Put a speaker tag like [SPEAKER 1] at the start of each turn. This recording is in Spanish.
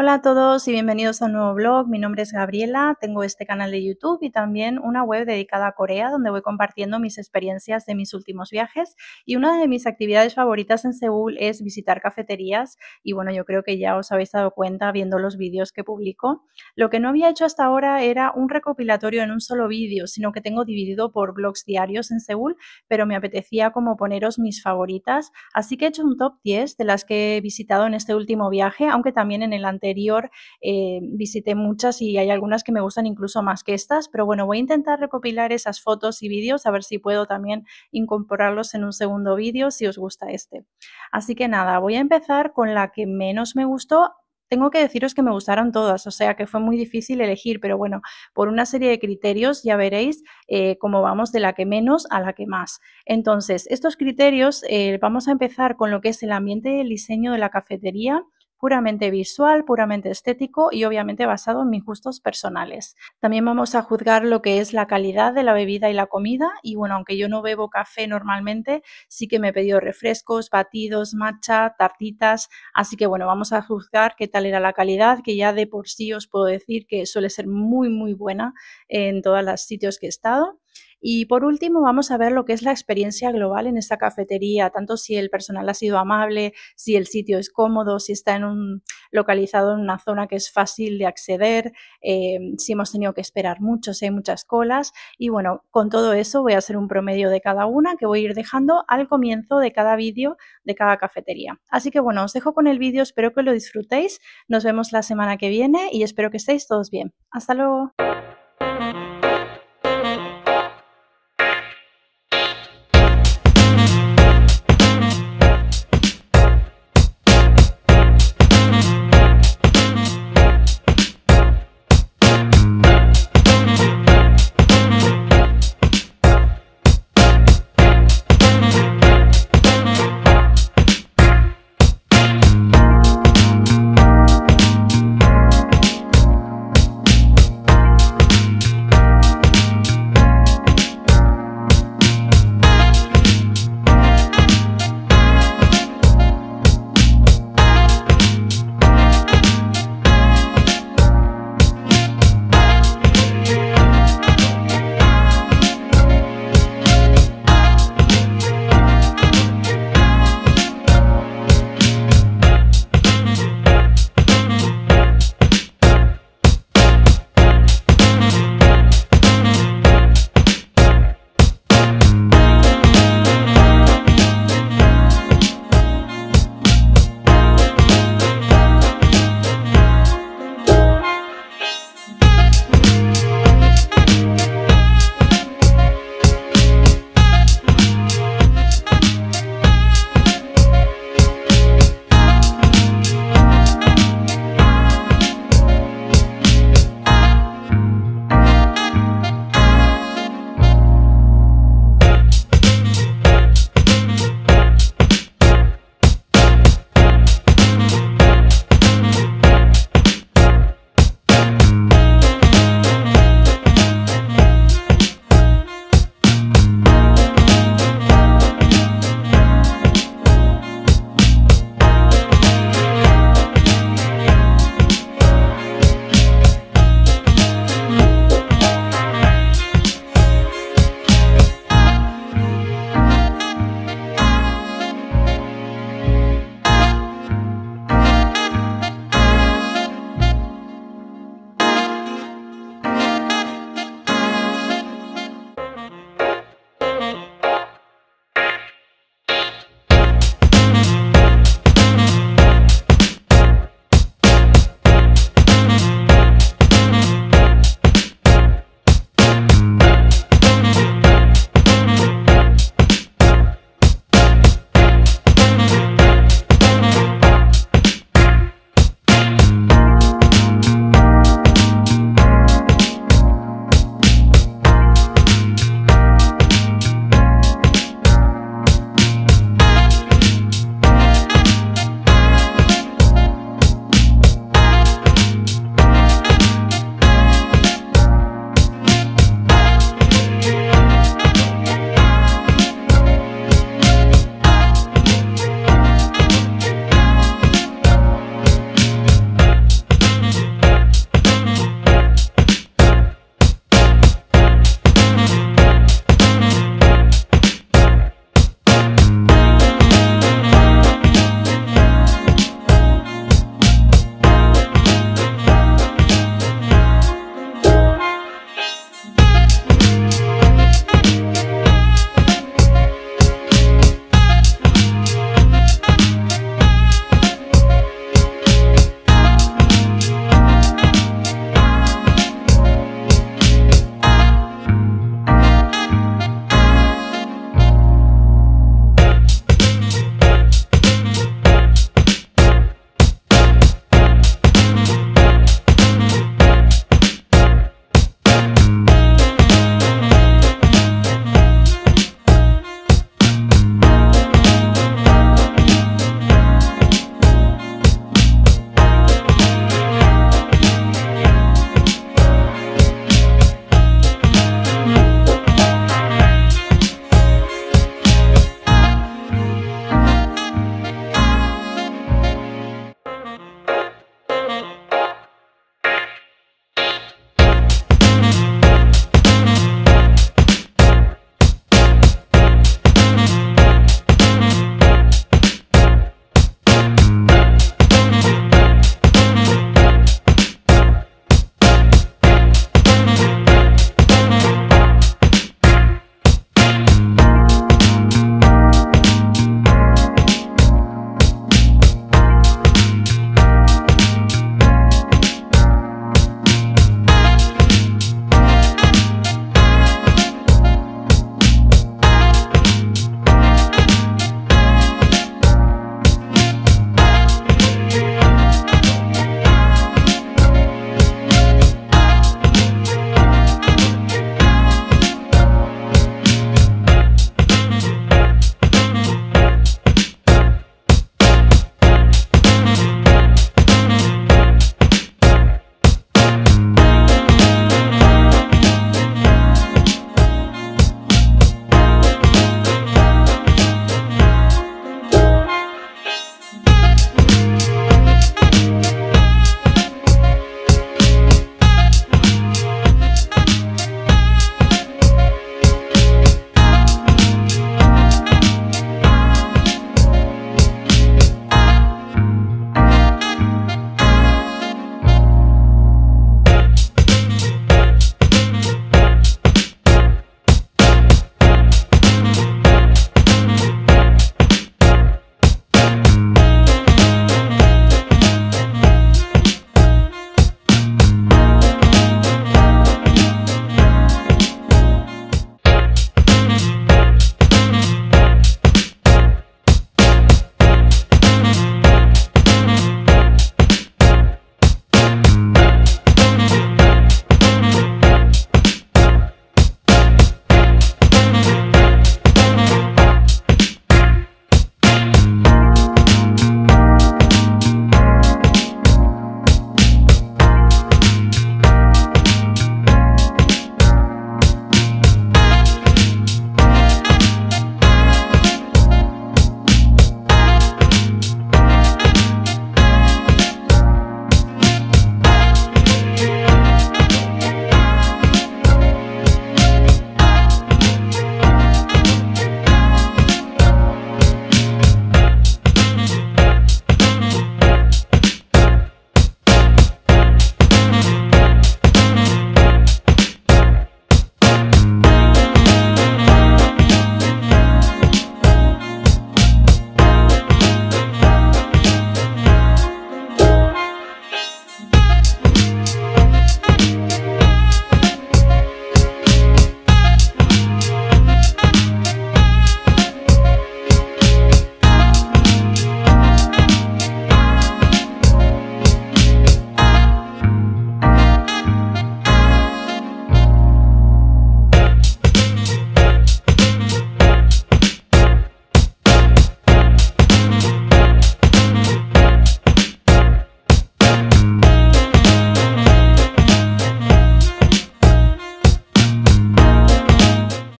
[SPEAKER 1] Hola a todos y bienvenidos a un nuevo blog. Mi nombre es Gabriela, tengo este canal de YouTube y también una web dedicada a Corea donde voy compartiendo mis experiencias de mis últimos viajes y una de mis actividades favoritas en Seúl es visitar cafeterías y bueno, yo creo que ya os habéis dado cuenta viendo los vídeos que publico. Lo que no había hecho hasta ahora era un recopilatorio en un solo vídeo, sino que tengo dividido por blogs diarios en Seúl, pero me apetecía como poneros mis favoritas, así que he hecho un top 10 de las que he visitado en este último viaje, aunque también en el anterior visité muchas y hay algunas que me gustan incluso más que estas, pero bueno, voy a intentar recopilar esas fotos y vídeos a ver si puedo también incorporarlos en un segundo vídeo si os gusta este. Así que nada, voy a empezar con la que menos me gustó. Tengo que deciros que me gustaron todas, o sea que fue muy difícil elegir, pero bueno, por una serie de criterios ya veréis cómo vamos de la que menos a la que más. Entonces, estos criterios, vamos a empezar con lo que es el ambiente y el diseño de la cafetería, puramente visual, puramente estético y obviamente basado en mis gustos personales. También vamos a juzgar lo que es la calidad de la bebida y la comida y bueno, aunque yo no bebo café normalmente, sí que me he pedido refrescos, batidos, matcha, tartitas, así que bueno, vamos a juzgar qué tal era la calidad, que ya de por sí os puedo decir que suele ser muy buena en todos los sitios que he estado. Y por último, vamos a ver lo que es la experiencia global en esta cafetería, tanto si el personal ha sido amable, si el sitio es cómodo, si está localizado en una zona que es fácil de acceder, si hemos tenido que esperar mucho, si hay muchas colas. Y bueno, con todo eso voy a hacer un promedio de cada una que voy a ir dejando al comienzo de cada vídeo de cada cafetería. Así que bueno, os dejo con el vídeo, espero que lo disfrutéis. Nos vemos la semana que viene y espero que estéis todos bien. Hasta luego.